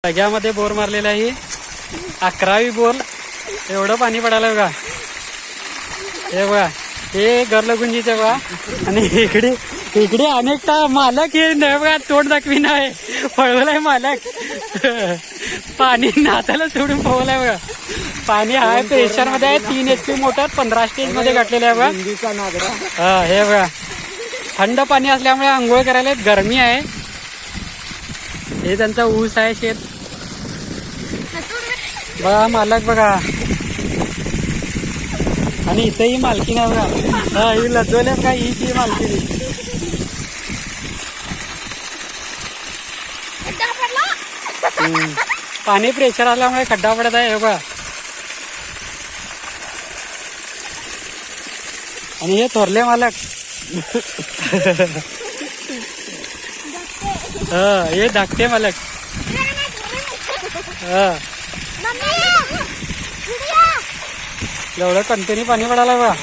सगळ्यामध्ये बोर मारलेला आहे. 11वी बोर. एवढं पाणी पडायला बघा. हे बघा हे गरलगुंजीचे बघा. आणि इकडे इकडे अनेकटा मालक हे नाही बघा तोंड दाखवी नाही पळवलाय मालक. पाणी नाताला सोडून पळवलाय बघा. पाणी हाय प्रेशर मध्ये आहे. 3 HP मोटर 15 स्टेज मध्ये घातलेलं आहे बघा. हा हे बघा थंड पाणी असल्यामुळे आंघोळ करायला गरमी आहे. हे त्यांचा ऊस आहे शेत बघा. मालक बघा आणि इथंही मालकीण आहे बघा. हा ही लजवल्या का ही मालकीण. पाणी प्रेशर आल्यामुळे खड्डा पडत आहे हे बघा. आणि हे थोरले मालक. हे धाकटे मालक. एवढं कंटिन्यू पाणी पडायला बघा.